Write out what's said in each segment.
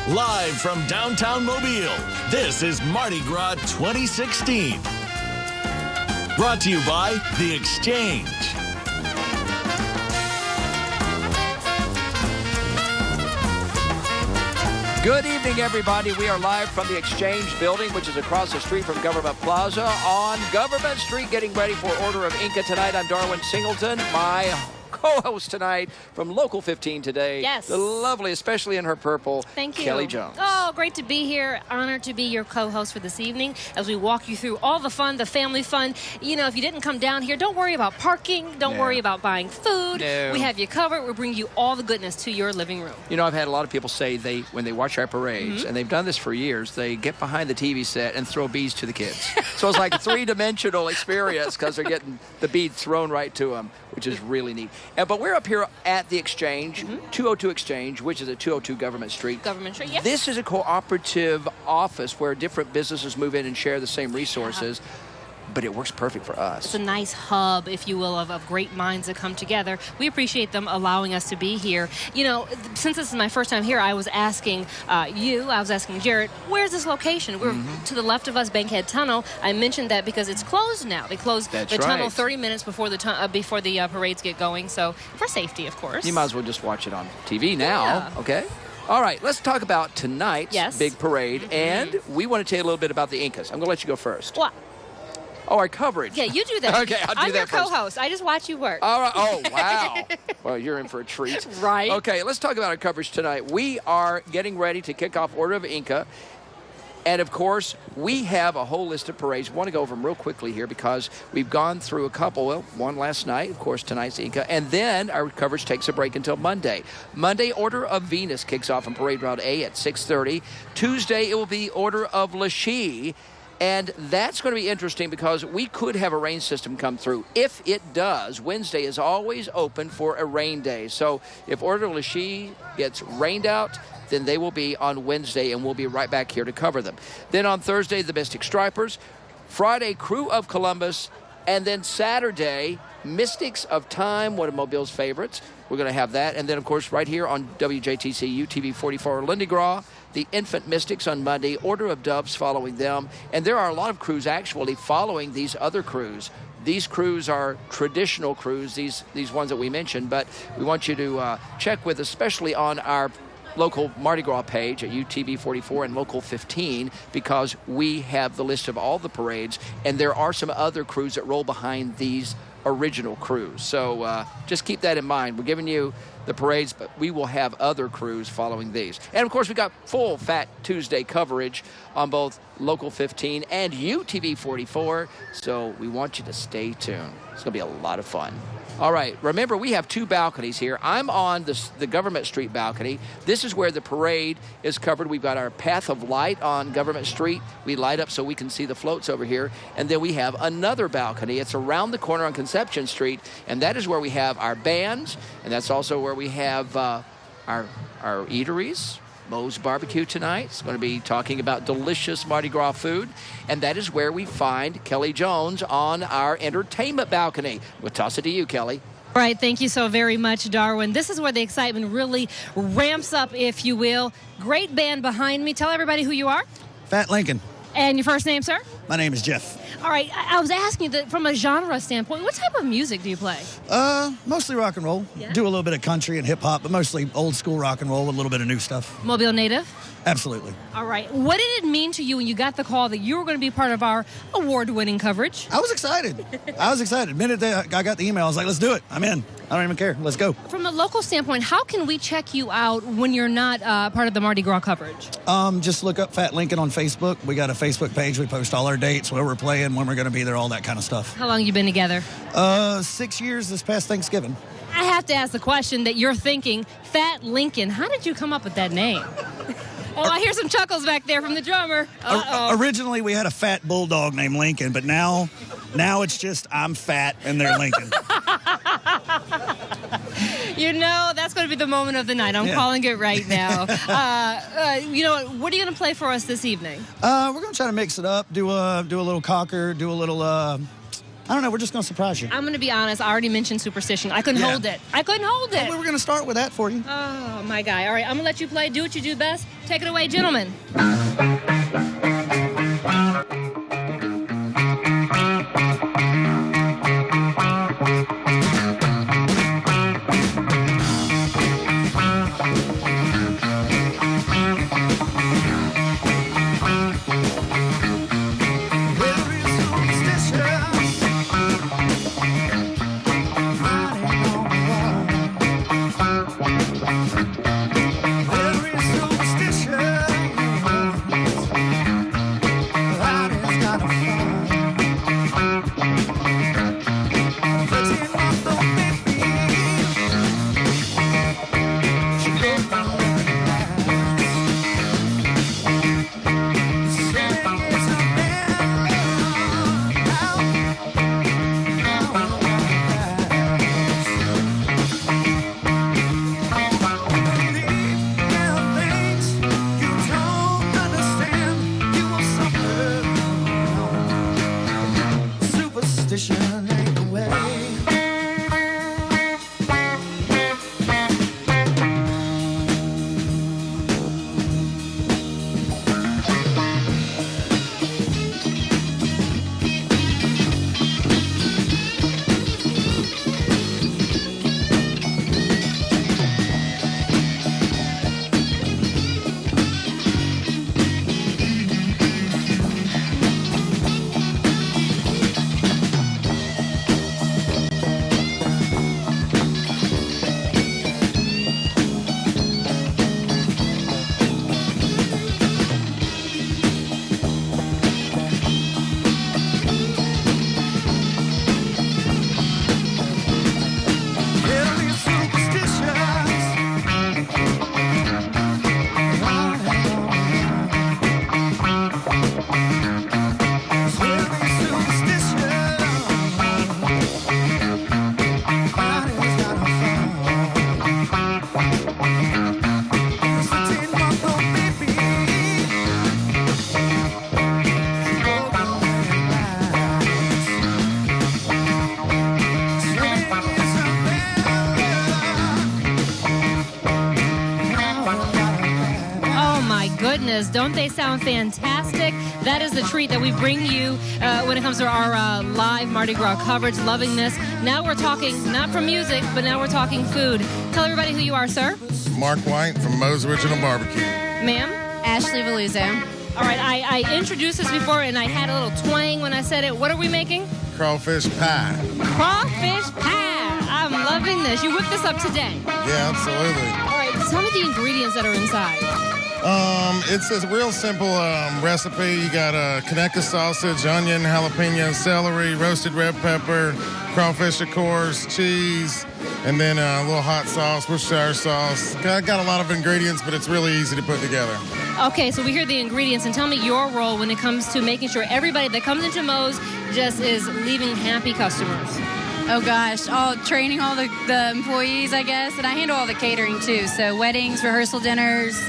Live from downtown Mobile, this is Mardi Gras 2016. Brought to you by The Exchange. Good evening, everybody. We are live from the Exchange building, which is across the street from Government Plaza on Government Street, getting ready for Order of Inca tonight. I'm Darwin Singleton. My co-host tonight from Local 15 today. Yes. The lovely, especially in her purple, Thank you. Kelly Jones. Oh, great to be here. Honored to be your co-host for this evening as we walk you through all the fun, the family fun. You know, if you didn't come down here, don't worry about parking. Don't worry about buying food. No. We have you covered. We'll bring you all the goodness to your living room. You know, I've had a lot of people say when they watch our parades, and they've done this for years, they get behind the TV set and throw beads to the kids. So it's like a three-dimensional experience because they're getting the beads thrown right to them, which is really neat. But we're up here at the Exchange, 202 Exchange, which is at 202 Government Street. Government Street, yes. This is a cooperative office where different businesses move in and share the same resources. But it works perfect for us. It's a nice hub, if you will, of great minds that come together. We appreciate them allowing us to be here. You know, since this is my first time here, I was asking Jarrett, where's this location? We're to the left of us, Bankhead Tunnel. I mentioned that because it's closed now. They closed the tunnel 30 minutes before the parades get going. So for safety, of course. You might as well just watch it on TV now, Yeah. okay? All right, let's talk about tonight's big parade. And we want to tell you a little bit about the Incas. I'm going to let you go first. What? Oh, our coverage. Yeah, you do that. Okay, I'll do I'm that your first. co-host. I just watch you work. All right. Oh, wow. Well, you're in for a treat. Right. Okay, let's talk about our coverage tonight. We are getting ready to kick off Order of Inca. And, of course, we have a whole list of parades. I want to go over them real quickly here because we've gone through a couple. Well, one last night, of course, tonight's Inca. And then our coverage takes a break until Monday. Monday, Order of Venus kicks off on Parade Route A at 6:30. Tuesday, it will be Order of Lachey. And that's going to be interesting because we could have a rain system come through. If it does, Wednesday is always open for a rain day. So if Order of Lachey gets rained out, then they will be on Wednesday, and we'll be right back here to cover them. Then on Thursday, the Mystic Stripers. Friday, Crew of Columbus. And then Saturday, Mystics of Time, one of Mobile's favorites. We're going to have that. And then, of course, right here on WJTC, UTV44, Mardi Gras, the Infant Mystics on Monday, Order of Doves following them. And there are a lot of crews actually following these other crews. These crews are traditional crews, these ones that we mentioned, but we want you to check with, especially on our local Mardi Gras page at UTV44 and Local 15, because we have the list of all the parades, and there are some other crews that roll behind these original crews. So just keep that in mind. We're giving you the parades, but we will have other crews following these. And, of course, we got full Fat Tuesday coverage on both Local 15 and UTV44, so we want you to stay tuned. It's going to be a lot of fun. All right, remember, we have two balconies here. I'm on the Government Street balcony. This is where the parade is covered. We've got our Path of Light on Government Street. We light up so we can see the floats over here. And then we have another balcony. It's around the corner on Conception Street, and that is where we have our bands, and that's also where we have our eateries. Moe's Barbecue tonight. It's going to be talking about delicious Mardi Gras food. And that is where we find Kelly Jones on our entertainment balcony. We'll toss it to you, Kelly. All right, thank you so very much, Darwin. This is where the excitement really ramps up, if you will. Great band behind me. Tell everybody who you are. Fat Lincoln. And your first name, sir? My name is Jeff. All right, I was asking you that from a genre standpoint, what type of music do you play? Mostly rock and roll. Yeah. Do a little bit of country and hip hop, but mostly old school rock and roll with a little bit of new stuff. Mobile native? Absolutely. All right. What did it mean to you when you got the call that you were going to be part of our award-winning coverage? I was excited. The minute that I got the email, I was like, let's do it. I'm in. I don't even care. Let's go. From a local standpoint, how can we check you out when you're not part of the Mardi Gras coverage? Just look up Fat Lincoln on Facebook. We got a Facebook page. We post all our dates, where we're playing, when we're going to be there, all that kind of stuff. How long you been together? 6 years this past Thanksgiving. I have to ask the question that you're thinking, Fat Lincoln, how did you come up with that name? Oh, I hear some chuckles back there from the drummer. Originally, we had a fat bulldog named Lincoln, but now it's just I'm fat and they're Lincoln. You know, that's going to be the moment of the night. I'm calling it right now. You know, what are you going to play for us this evening? We're going to try to mix it up, do a little cocker, do a little I don't know. We're just going to surprise you. I'm going to be honest. I already mentioned superstition. I couldn't hold it. I couldn't hold it. Well, we were going to start with that for you. Oh, my guy. All right, I'm going to let you play. Do what you do best. Take it away, gentlemen. Don't they sound fantastic? That is the treat that we bring you when it comes to our live Mardi Gras coverage. Loving this. Now we're talking not from music, but now we're talking food. Tell everybody who you are, sir. Mark White from Moe's Original Barbecue. Ma'am? Ashley Valuzzo. All right, I introduced this before, and I had a little twang when I said it. What are we making? Crawfish pie. Crawfish pie. I'm loving this. You whipped this up today. Yeah, absolutely. All right, tell me the ingredients that are inside. It's a real simple recipe. You got Conecuh sausage, onion, jalapeno, celery, roasted red pepper, crawfish, of course, cheese, and then a little hot sauce, Worcestershire sauce. Got a lot of ingredients, but it's really easy to put together. Okay, so we hear the ingredients, and tell me your role when it comes to making sure everybody that comes into Moe's just is leaving happy customers. Oh gosh, training all the employees, I guess, and I handle all the catering too. So weddings, rehearsal dinners,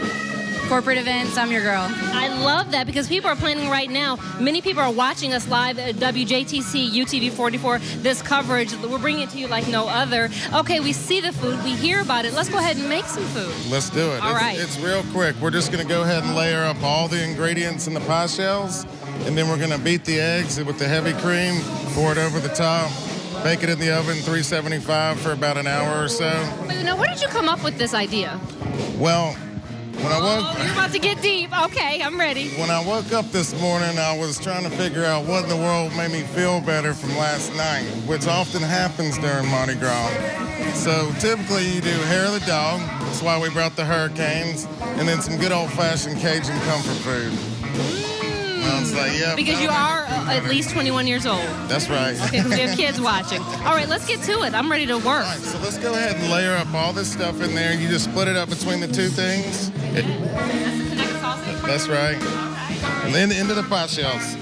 corporate events, I'm your girl. I love that because people are planning right now. Many people are watching us live at WJTC, UTV44, this coverage. We're bringing it to you like no other. Okay, we see the food. We hear about it. Let's go ahead and make some food. Let's do it. All right. It's real quick. We're just going to go ahead and layer up all the ingredients in the pie shells, and then we're going to beat the eggs with the heavy cream, pour it over the top, bake it in the oven, 375 for about an hour or so. Now, where did you come up with this idea? Well, when I woke... You're about to get deep. Okay, I'm ready. When I woke up this morning, I was trying to figure out what in the world made me feel better from last night, which often happens during Mardi Gras. So typically you do hair of the dog. That's why we brought the hurricanes. And then some good old-fashioned Cajun comfort food. I was like, yeah. Because you are at least 21 years old. That's right. Okay, because we have kids watching. All right, let's get to it. I'm ready to work. All right, so let's go ahead and layer up all this stuff in there. You just split it up between the two things. That's the Conecuh sausage? That's right. Okay. And then into the pie shells.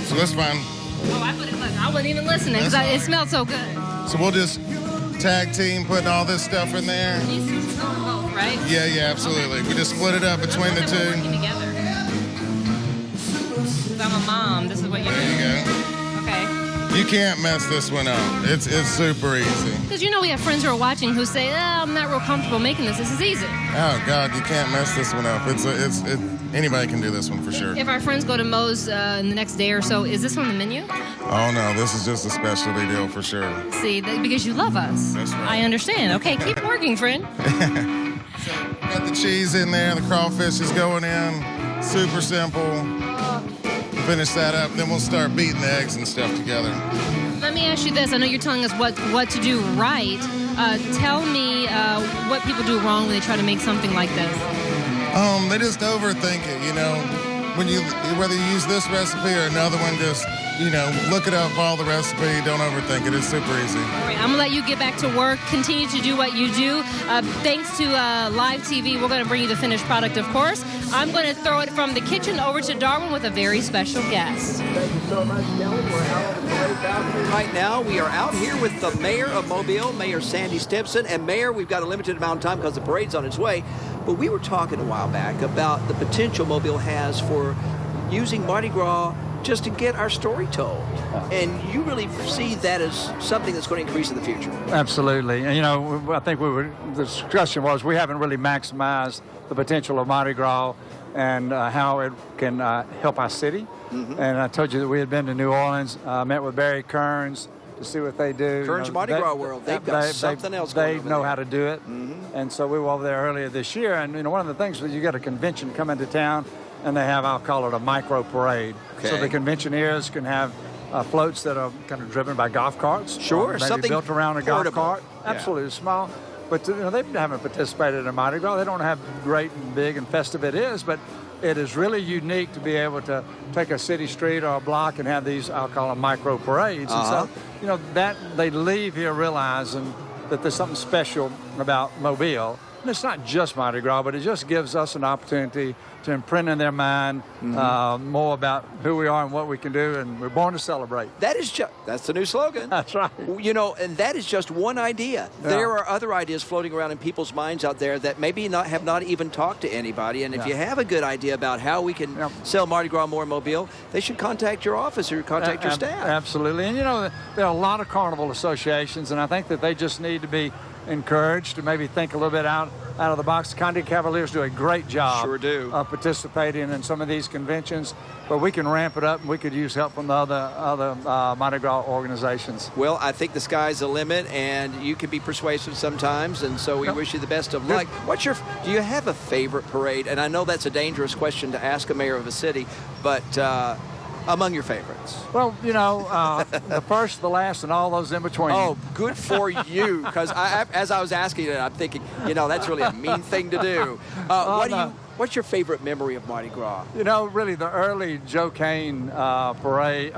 So that's fine. Oh, I wasn't even listening because it smelled so good. So we'll just tag team putting all this stuff in there. These go in both, right? Yeah, absolutely. Okay. We just split it up between the two. Working together. I'm a mom. This is what you do. There you go. Okay. You can't mess this one up. It's super easy. Because we have friends who are watching who say, I'm not real comfortable making this. This is easy. Oh, God, you can't mess this one up. Anybody can do this one for sure. If our friends go to Moe's in the next day or so, is this on the menu? Oh, no, this is just a specialty deal for sure. See, because you love us. That's right. I understand. Okay, keep working, friend. Got the cheese in there. The crawfish is going in. Super simple. Finish that up. Then we'll start beating the eggs and stuff together. Let me ask you this. I know you're telling us what to do right. Tell me what people do wrong when they try to make something like this. They just overthink it, whether you use this recipe or another one, just, look it up, follow the recipe, don't overthink it. It's super easy. All right, I'm going to let you get back to work. Continue to do what you do. Thanks to Live TV, we're going to bring you the finished product, of course. I'm going to throw it from the kitchen over to Darwin with a very special guest. Thank you so much, Kelly. We're out on the parade balcony right now. We are out here with the mayor of Mobile, Mayor Sandy Stimpson. And Mayor, we've got a limited amount of time because the parade's on its way. But we were talking a while back about the potential Mobile has for using Mardi Gras just to get our story told. And you really foresee that as something that's going to increase in the future. Absolutely. And, I think the discussion was we haven't really maximized the potential of Mardi Gras and how it can help our city. Mm-hmm. And I told you that we had been to New Orleans, met with Barry Kearns to see what they do. Kearns Mardi Gras World. They've got something else going on. They know how to do it. Mm-hmm. And so we were over there earlier this year. And, one of the things was you got a convention come into town, and they have, I'll call it a micro parade. Okay. So the conventioneers can have floats that are kind of driven by golf carts. Sure, maybe something built around a golf cart. Yeah. Absolutely small. But they haven't participated in Mardi Gras. They don't know how great and big and festive it is, but it is really unique to be able to take a city street or a block and have these, I'll call them micro parades. Uh-huh. And so, that they leave here realizing that there's something special about Mobile. And it's not just Mardi Gras, but it just gives us an opportunity to imprint in their mind more about who we are and what we can do, and we're born to celebrate. That's the new slogan. That's right. And that is just one idea. Yeah. There are other ideas floating around in people's minds out there that maybe have not even talked to anybody. And if you have a good idea about how we can sell Mardi Gras more in Mobile, they should contact your office or contact your staff. Absolutely. And, there are a lot of carnival associations, and I think that they just need to be encouraged to maybe think a little bit out of the box. The Conde Cavaliers do a great job of participating in some of these conventions, but we can ramp it up, and we could use help from the other Mardi Gras organizations. Well, I think the sky's the limit, and you can be persuasive sometimes, and so we wish you the best of luck. Do you have a favorite parade? And I know that's a dangerous question to ask a mayor of a city, but among your favorites? Well, the first, the last, and all those in between. Oh, good for you, because as I was asking it, I'm thinking, that's really a mean thing to do. What's your favorite memory of Mardi Gras? Really the early Joe Cain parade,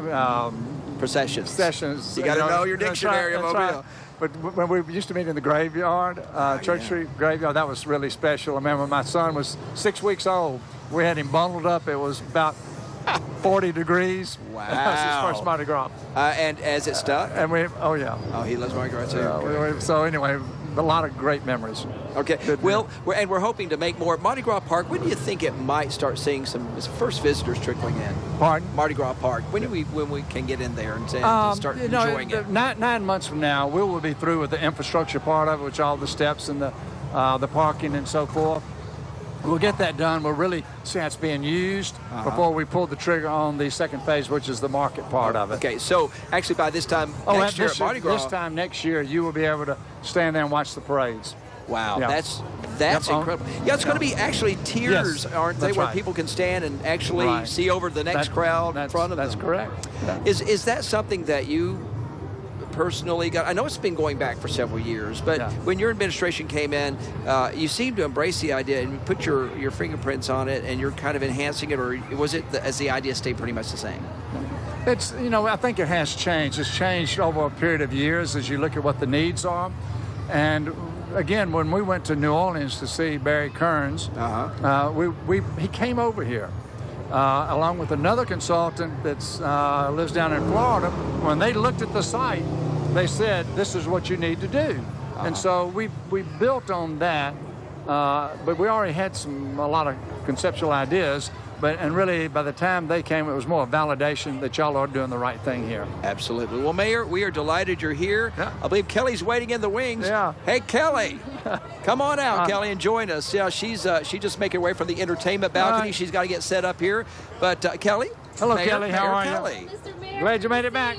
processions. You got to know your dictionary, Mobile. Right. But when we used to meet in the graveyard, Church Street graveyard, that was really special. I remember my son was 6 weeks old. We had him bundled up. It was about 40 degrees. Wow. That was his first Mardi Gras. And as it stuck? And oh, yeah. Oh, he loves Mardi Gras, too. So anyway, a lot of great memories. Okay. We're hoping to make more. Mardi Gras Park, when do you think it might start seeing some first visitors trickling in? Pardon? Mardi Gras Park. When we can get in there and start enjoying it? 9 months from now, we will be through with the infrastructure part of it, which all the steps and the parking and so forth. We'll get that done. We'll really see how it's being used before we pull the trigger on the second phase, which is the market part of it. Okay, so actually by this time next year at Mardi Gras... This time next year, you will be able to stand there and watch the parades. Wow, that's incredible. Yeah, it's going to be actually tiers, aren't they, where people can stand and actually see over the next crowd in front of them. That's correct. Yeah. Is that something that you personally got? I know it's been going back for several years, but when your administration came in, you seemed to embrace the idea and put your fingerprints on it, and you're kind of enhancing it, or was it as the idea stayed pretty much the same? It's, I think it has changed. It's changed over a period of years as you look at what the needs are. And again, when we went to New Orleans to see Barry Kearns, he came over here. Along with another consultant that lives down in Florida. When they looked at the site, they said, this is what you need to do. And so we built on that, but we already had a lot of conceptual ideas. and really by the time they came, it was more a validation that y'all are doing the right thing here. Absolutely. Well, Mayor, we are delighted you're here. Yeah. I believe Kelly's waiting in the wings. Yeah. Hey, Kelly, come on out, Kelly, and join us. Yeah, she just making her way from the entertainment balcony. Right. She's got to get set up here. But Kelly. Hello, Mayor, Kelly. How are Kelly. you? Glad you made it back.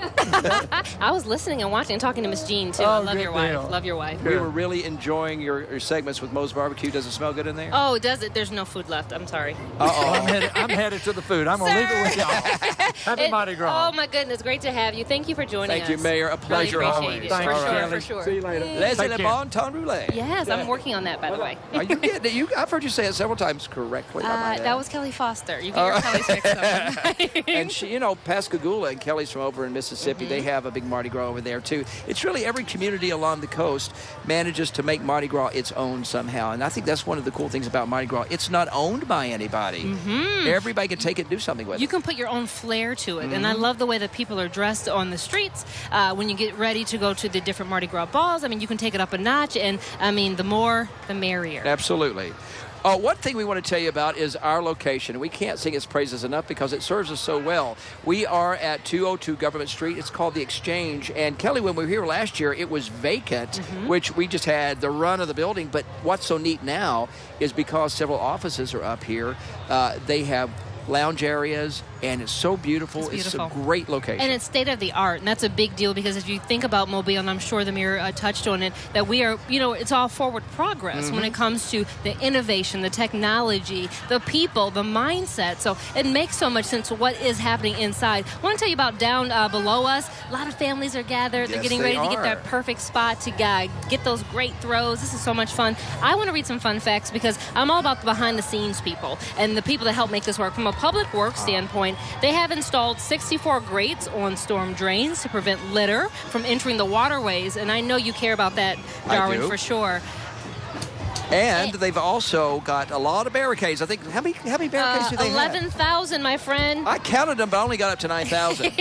I was listening and watching and talking to Miss Jean, too. Oh, I love good your wife. deal. Love your wife. We were really enjoying your segments with Moe's Barbecue. Does it smell good in there? Oh, does it? There's no food left. I'm sorry. Uh-oh. I'm headed to the food. I'm going to leave it with y'all. Happy Mardi Gras. Oh, my goodness. Great to have you. Thank you for joining us. Thank you, Mayor. A pleasure Really always. appreciate it. Thanks, For sure, Kelly. for sure. See you later. Les Take le care. bon temps roulé. Yes, I'm working on that, by the way. Are you getting it? I've heard you say it several times correctly. I might add. That was Kelly Foster. You get your Kelly's mixed up. And she, you know, Pascagoula and Kelly's from over in Mississippi. They have a big Mardi Gras over there too. It's really every community along the coast manages to make Mardi Gras its own somehow. And I think that's one of the cool things about Mardi Gras. It's not owned by anybody. Everybody can take it and do something with You it. can put your own flair to it. And I love the way that people are dressed on the streets when you get ready to go to the different Mardi Gras balls. I mean, you can take it up a notch. And, I mean, the more, the merrier. Absolutely. One thing we want to tell you about is our location. We can't sing its praises enough because it serves us so well. We are at 202 Government Street. It's called The Exchange. And Kelly, when we were here last year, it was vacant, which we just had the run of the building. But what's so neat now is because several offices are up here, they have lounge areas, and it's so beautiful. It's a great location. And it's state of the art, and that's a big deal because if you think about Mobile, and I'm sure the mayor touched on it, that we are, you know, it's all forward progress when it comes to the innovation, the technology, the people, the mindset. So it makes so much sense what is happening inside. I want to tell you about down below us. A lot of families are gathered. They're getting ready to get that perfect spot to get those great throws. This is so much fun. I want to read some fun facts because I'm all about the behind-the-scenes people and the people that help make this work. From a public works standpoint, they have installed 64 grates on storm drains to prevent litter from entering the waterways, and I know you care about that, Darwin, for sure. And they've also got a lot of barricades. I think, how many barricades do they have? 11,000, my friend. I counted them, but I only got up to 9,000.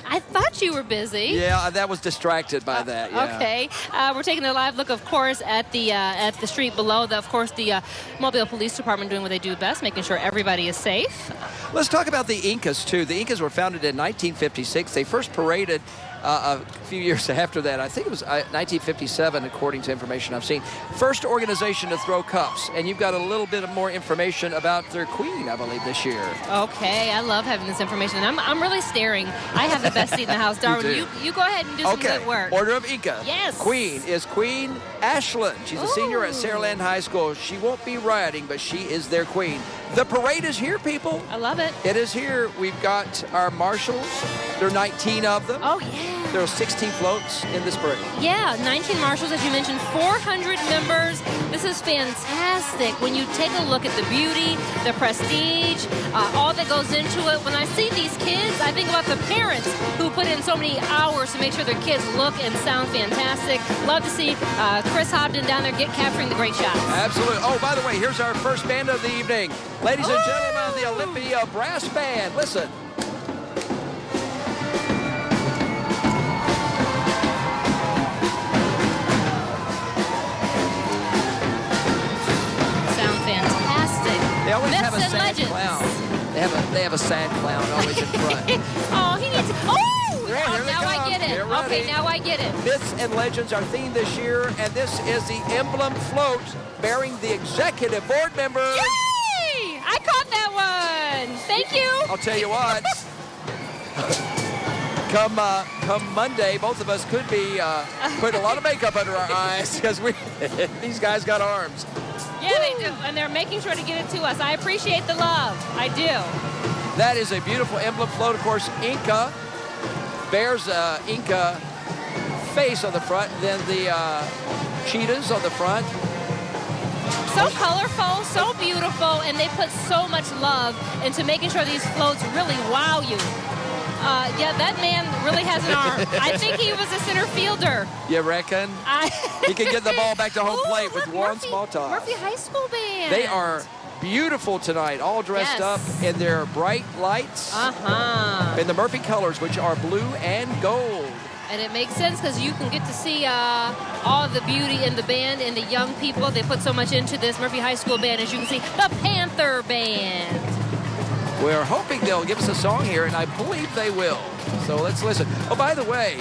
I thought you were busy. Yeah, that was distracted by that. Yeah. Okay. We're taking a live look, of course, at the street below. Of course, the Mobile Police Department doing what they do best, making sure everybody is safe. Let's talk about the Incas, too. The Incas were founded in 1956. They first paraded a few years after that. I think it was 1957, according to information I've seen. First organization to throw cups. And you've got a little bit of more information about their queen, I believe, this year. Okay, I love having this information. I'm really staring. I have the best seat in the house. Darwin, you go ahead and do some good work. Order of Inca. Yes. Queen is Queen Ashland. She's a senior at Saraland High School. She won't be riding, but she is their queen. The parade is here, people. I love it. It is here. We've got our marshals. There are 19 of them. Oh, yeah. There are 16 floats in this parade. Yeah, 19 marshals, as you mentioned, 400 members. This is fantastic. When you take a look at the beauty, the prestige, all that goes into it. When I see these kids, I think about the parents who put in so many hours to make sure their kids look and sound fantastic. Love to see Chris Hobden down there capturing the great shots. Absolutely. Oh, by the way, here's our first band of the evening. Ladies and gentlemen, the Olympia Brass Band. Listen. They always have a sad clown. They have a sad clown always in front. Oh, he needs. Now I get it. Okay, now I get it. Myths and legends are themed this year, and this is the emblem float bearing the executive board members. Yay! I caught that one. Thank you. I'll tell you what. Come Monday, both of us could be putting a lot of makeup under our eyes because these guys got arms. Yeah, they do, and they're making sure to get it to us. I appreciate the love. I do. That is a beautiful emblem float. Of course, Inca bears Inca face on the front, then the cheetahs on the front. So colorful, so beautiful, and they put so much love into making sure these floats really wow you. Yeah, that man really has an arm. I think he was a center fielder. You reckon? He can get the ball back to home plate with one small toss. Murphy High School band. They are beautiful tonight, all dressed up in their bright lights. In the Murphy colors, which are blue and gold. And it makes sense because you can get to see all of the beauty in the band and the young people. They put so much into this Murphy High School band, as you can see, the Panther Band. We're hoping they'll give us a song here, and I believe they will. So let's listen. Oh, by the way,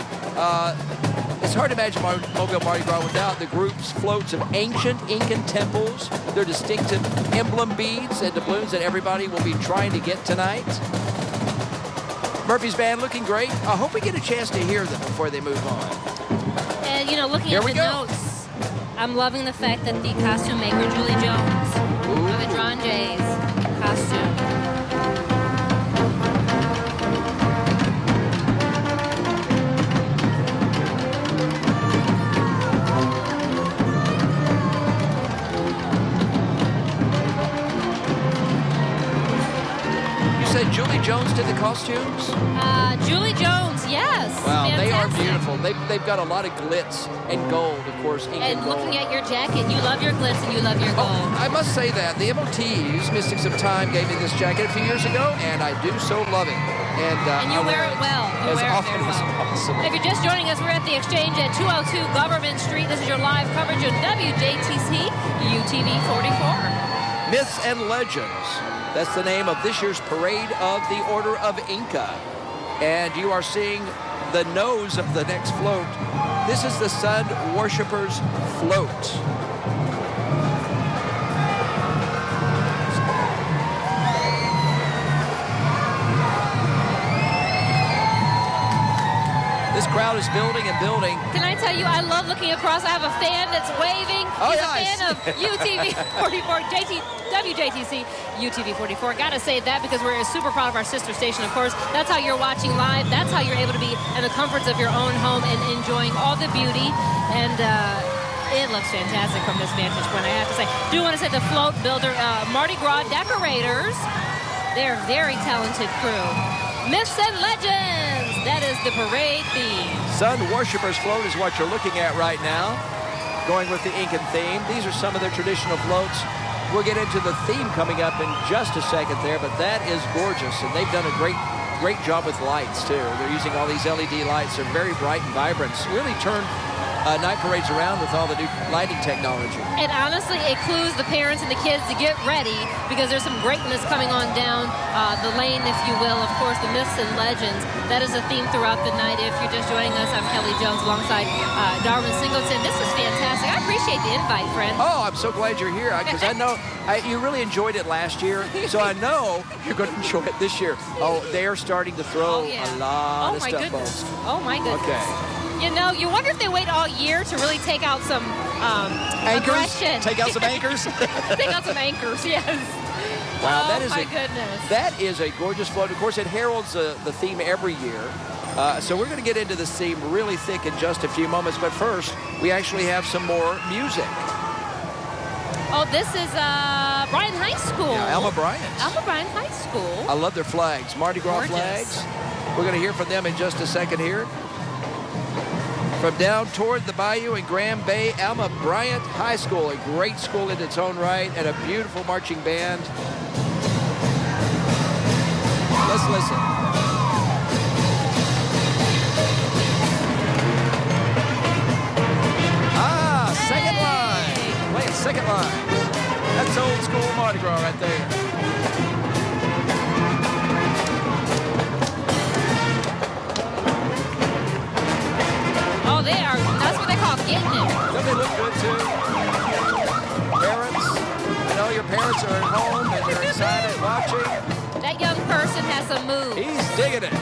it's hard to imagine Mobile Mardi Gras without the group's floats of ancient Incan temples, their distinctive emblem beads and doubloons that everybody will be trying to get tonight. Murphy's band looking great. I hope we get a chance to hear them before they move on. And, you know, looking at the notes, I'm loving the fact that the costume maker, Julie Jones, for the Drawn Jays costume. Julie Jones did the costumes? Julie Jones, yes. Wow, fantastic. They are beautiful. They've got a lot of glitz and gold, of course. And looking at your jacket, you love your glitz and you love your gold. Oh, I must say that. The MOTs, Mystics of Time, gave me this jacket a few years ago, and I do so love it. And you wear it well. You wear it very well. Possible. If you're just joining us, we're at the Exchange at 202 Government Street. This is your live coverage of WJTC UTV44. Myths and Legends. That's the name of this year's Parade of the Order of Inca. And you are seeing the nose of the next float. This is the Sun Worshippers Float. This crowd is building and building. Can I tell you, I love looking across. I have a fan that's waving. He's a fan of UTV44, WJTC UTV44. Got to say that because we're super proud of our sister station, of course. That's how you're watching live. That's how you're able to be in the comforts of your own home and enjoying all the beauty. And it looks fantastic from this vantage point, I have to say. Do want to say the float builder, Mardi Gras decorators. They're a very talented crew. Myths and Legends. That is the parade theme. Sun Worshippers Float is what you're looking at right now. Going with the Incan theme. These are some of their traditional floats. We'll get into the theme coming up in just a second there, but that is gorgeous. And they've done a great job with lights, too. They're using all these LED lights. They're very bright and vibrant. It's really turned night parades around with all the new lighting technology. And honestly, it clues the parents and the kids to get ready because there's some greatness coming on down the lane, if you will. Of course, the Myths and Legends. That is a theme throughout the night. If you're just joining us, I'm Kelly Jones alongside Darwin Singleton. This is fantastic. I appreciate the invite, friend. Oh, I'm so glad you're here because I know you really enjoyed it last year, so I know you're going to enjoy it this year. Oh, they are starting to throw a lot of stuff, folks. Oh, my goodness. Okay. You know, you wonder if they wait all year to really take out some aggression. Take out some anchors? Take out some anchors, yes. Wow, oh, my goodness. That is a gorgeous float. Of course, it heralds the theme every year. So we're going to get into this theme really thick in just a few moments. But first, we actually have some more music. Oh, this is Bryan High School. Yeah, Alma Bryant. Alma Bryant High School. I love their flags. Mardi Gras flags. We're going to hear from them in just a second here. From down toward the bayou in Grand Bay, Alma Bryant High School, a great school in its own right, and a beautiful marching band. Let's listen. Second line. Play second line. That's old school Mardi Gras right there. Oh, that's what they call getting it. Don't they look good, too? Parents, I know your parents are at home and they're excited watching. That young person has some moves. He's digging it.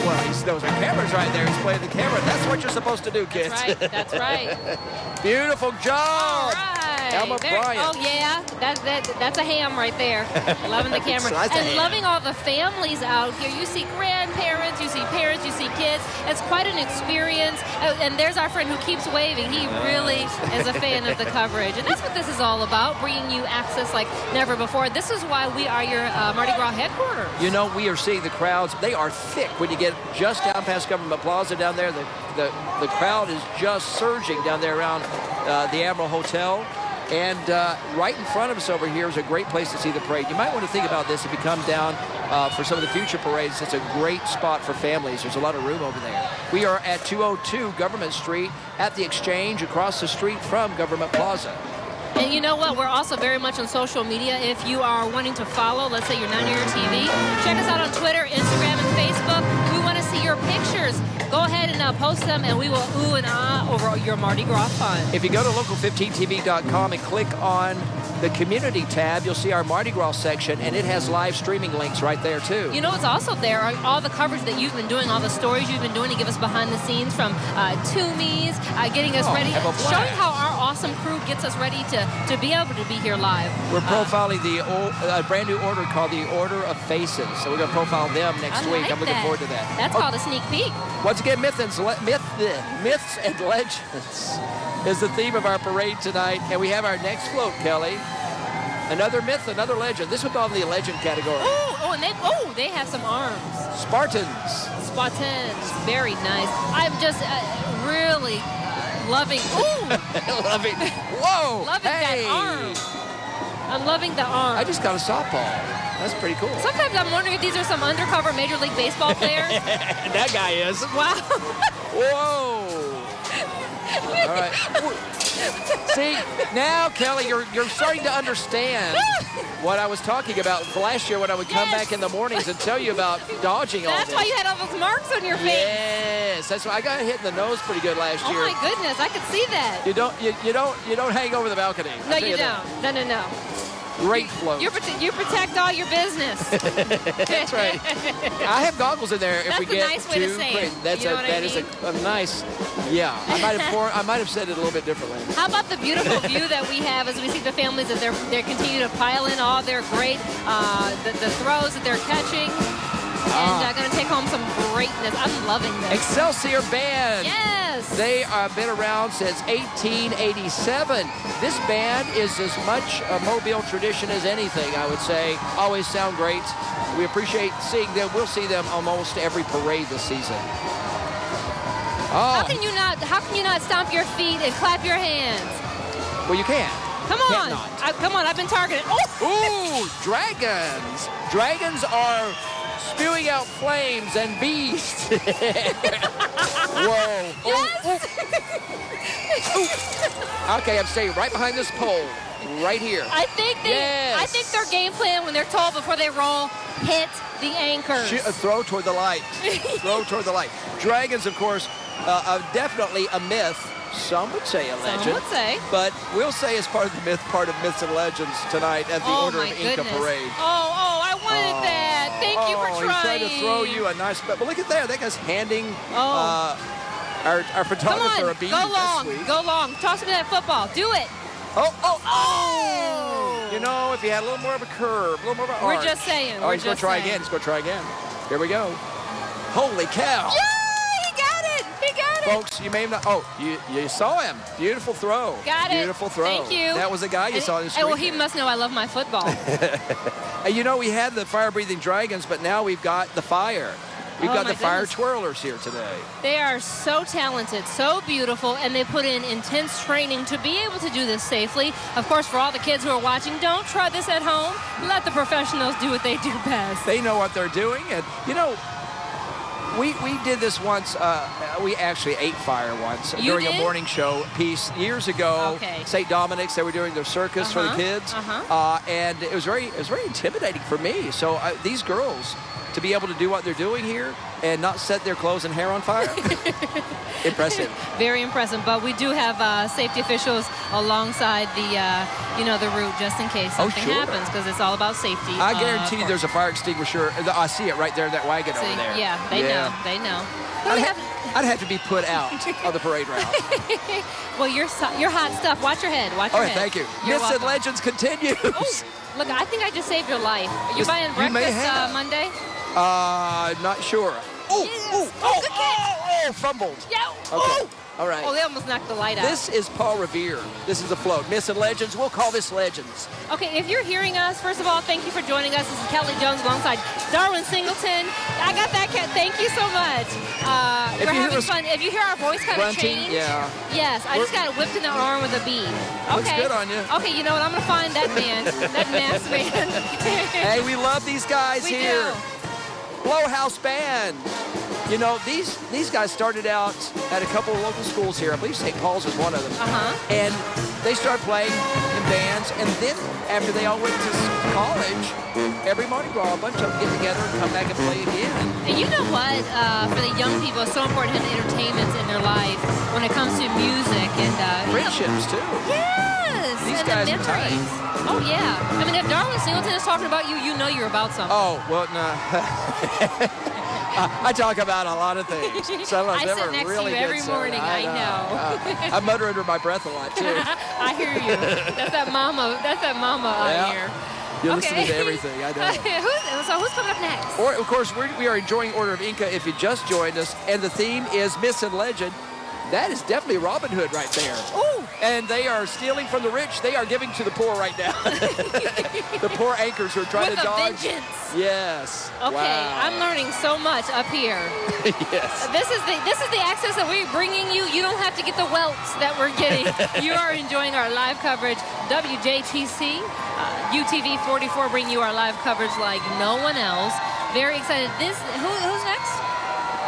Well, those are cameras right there. He's playing the camera. That's what you're supposed to do, kids. That's right. That's right. Beautiful job. All right. Alma Bryant. Oh, yeah. That's a ham right there. Loving the camera. And loving all the families out here. You see grandparents, you see parents, you see kids. It's quite an experience. And there's our friend who keeps waving. He really is a fan of the coverage. And that's what this is all about, bringing you access like never before. This is why we are your Mardi Gras headquarters. You know, we are seeing the crowds. They are thick. When you get just down past Government Plaza down there, the crowd is just surging down there around the Admiral Hotel. And right in front of us over here is a great place to see the parade. You might want to think about this if you come down for some of the future parades. It's a great spot for families. There's a lot of room over there. We are at 202 Government Street at the Exchange across the street from Government Plaza. And you know what? We're also very much on social media. If you are wanting to follow, let's say you're not near your TV, check us out on Twitter, Instagram, and Facebook. We want to see your pictures. Go ahead and post them, and we will ooh and ah over your Mardi Gras fun. If you go to local15tv.com and click on the community tab, you'll see our Mardi Gras section, and it has live streaming links right there, too. You know what's also there are all the coverage that you've been doing, all the stories you've been doing to give us behind the scenes from Toomey's, getting us ready, showing how our awesome crew gets us ready to be able to be here live. We're profiling the brand new order called the Order of Faces. So we're going to profile them next week. I'm looking forward to that. That's called a sneak peek. Once again, myths and legends is the theme of our parade tonight. And we have our next float, Kelly. Another myth, another legend. This would fall in the legend category. And they have some arms. Spartans. Very nice. I'm just really loving. Loving that arm. I'm loving the arm. I just got a softball. That's pretty cool. Sometimes I'm wondering if these are some undercover Major League Baseball players. That guy is. Wow. Whoa. All right. See, now, Kelly, you're starting to understand what I was talking about last year when I would come back in the mornings and tell you about dodging all this. That's why you had all those marks on your face. Yes, that's why I got hit in the nose pretty good last year. Oh my goodness, I could see that. You don't hang over the balcony. No, you don't. No. Great float. You protect all your business. That's right. I have goggles in there if we get nice way to say great. it. That is a nice. Yeah, I might have said it a little bit differently. How about the beautiful view that we have as we see the families as they continue to pile in all their great the throws that they're catching. And going to take home some greatness. I'm loving this. Excelsior Band. Yes. They have been around since 1887. This band is as much a Mobile tradition as anything, I would say. Always sound great. We appreciate seeing them. We'll see them almost every parade this season. How can you not stomp your feet and clap your hands? Well, you can. Come on. Come on, I've been targeted. Ooh, dragons. Dragons are spewing out flames and beasts. Whoa. Yes. Okay, I'm staying right behind this pole, right here. I think their game plan when they're told before they roll, hit the anchors. Throw toward the light. Throw toward the light. Dragons, of course, definitely a myth. Some would say a legend. Some would say. But we'll say as part of the part of Myths and Legends tonight at the Order of Inca parade. I wanted that. Thank you for trying. He's trying to throw you a nice... But look at that. That guy's handing our photographer a bead. Go long. Toss me that football. Do it. Oh! You know, if you had a little more of a curve, a little more of an arch. We're just saying. He's going to try again. He's going to try again. Here we go. Holy cow. Yeah! He got it. Folks, you may not... you saw him. Beautiful throw. Got it. Beautiful throw. Thank you. That was the guy you saw on the screen. Well, he must know I love my football. And you know, we had the fire-breathing dragons, but now we've got the fire. We've got the fire twirlers here today. They are so talented, so beautiful, and they put in intense training to be able to do this safely. Of course, for all the kids who are watching, don't try this at home. Let the professionals do what they do best. They know what they're doing, and, you know, we did this once. We actually ate fire once during a morning show piece years ago. Okay. St. Dominic's, they were doing their circus for the kids, and it was very intimidating for me. So these girls, to be able to do what they're doing here and not set their clothes and hair on fire, impressive. Very impressive. But we do have safety officials alongside the route just in case something happens, because it's all about safety. I guarantee there's a fire extinguisher. I see it right there, that wagon over there. Yeah, they know. They know. I'd have to be put out of the parade route. Well, you're hot stuff. Watch your head. Watch your head. All right, thank you. You're Myths and Legends continues. Look, I think I just saved your life. Are you buying breakfast Monday? Not sure. Fumbled. Yeah. Okay. All right. Oh, they almost knocked the light out. This is Paul Revere. This is the float. Myths and Legends. We'll call this Legends. Okay, if you're hearing us, first of all, thank you for joining us. This is Kelly Jones alongside Darwin Singleton. I got that, Cat. Thank you so much. We're having fun. If you hear our voice kind of change. Yeah. Yes, I just got whipped in the arm with a bead. Okay. Looks good on you. Okay, you know what? I'm going to find that man, that masked man. Hey, we love these guys here. Blowhouse Band. You know, these guys started out at a couple of local schools here. I believe St. Paul's was one of them. And they started playing in bands, and then after they all went to college, every Mardi Gras, a bunch of them get together and come back and play again. And you know what? For the young people, it's so important to have entertainment in their life when it comes to music and Friendships, too. Yes. These and guys the are tight. memories. Oh, yeah. I mean, if Darwin Singleton is talking about you, you know you're about something. Oh, well, no. I talk about a lot of things. Some of I them sit are next really to you every good, morning. I know. I mutter under my breath a lot, too. I hear you. That's that mama. That's that mama Yeah. here. You're listening to everything. I know. So who's coming up next? Or, of course, we are enjoying Order of Inca if you just joined us, and the theme is Myths and Legend. That is definitely Robin Hood right there. Ooh. And they are stealing from the rich. They are giving to the poor right now. The poor anchors who are trying With to dodge. With a vengeance. Yes. Okay, Wow. I'm learning so much up here. Yes. This is the access that we're bringing you. You don't have to get the welts that we're getting. You are enjoying our live coverage. WJTC, UTV44 bring you our live coverage like no one else. Very excited. Who's next?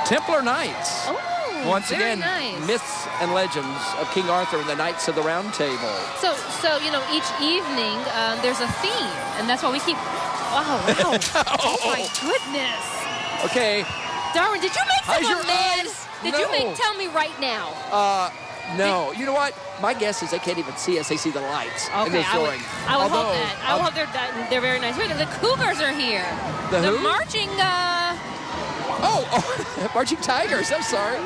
Templar Knights. Oh. Once Very again, nice. Myths and Legends of King Arthur and the Knights of the Round Table. So each evening there's a theme, and that's why we keep. Wow! Oh my goodness! Okay. Darwin, did you make How's someone your mad? eyes? Did No. you tell me right now? No. You know what? My guess is they can't even see us. They see the lights. And Okay, they're throwing. I would hope that. I would hope they're very nice. Here, the Cougars are here. The who? marching. Marching Tigers. I'm sorry.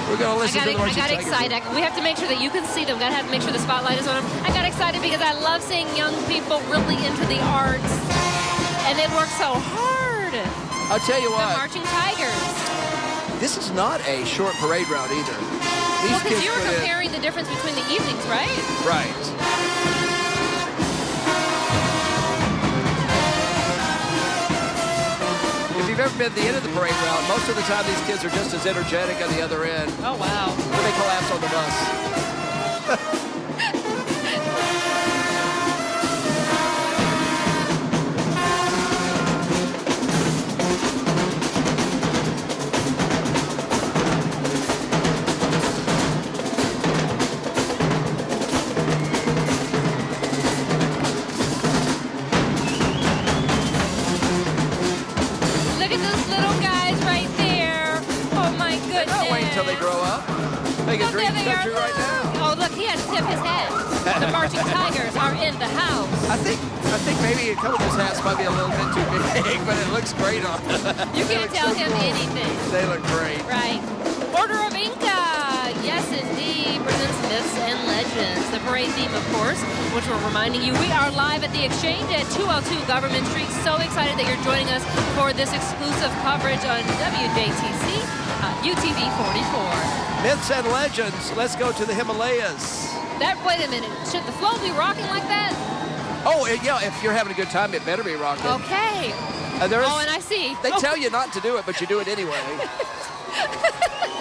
We're going to listen to the Marching I got Tigers. excited. We have to make sure that you can see them. Got to have to make sure the spotlight is on them. I got excited because I love seeing young people really into the arts, and they work so hard. I'll tell you The what. Marching Tigers. This is not a short parade route either. These Well, because kids you were put in- comparing the difference between the evenings, right? Right. If you've ever been at the end of the parade route, most of the time these kids are just as energetic on the other end. Oh, wow. When they collapse on the bus. Look at those little guys right there. Oh, my goodness. Don't wait until they grow up. Make a Look, dream there they come are. true right now. Oh, look, he had to tip his hat. The Marching Tigers are in the house. I think maybe a couple of his hats might be a little bit too big, but it looks great on. You They can't look tell so him cool. anything. They look great. Right. Order of Inca. Yes, indeed. Presents Myths and Legends. The parade theme, of course, which we're reminding you, we are live at the Exchange at 202 Government Street. So excited that you're joining us for this exclusive coverage on WJTC, UTV44. Myths and Legends. Let's go to the Himalayas. Wait a minute. Should the flow be rocking like that? Oh, yeah, if you're having a good time, it better be rocking. Okay. And And I see. They tell you not to do it, but you do it anyway.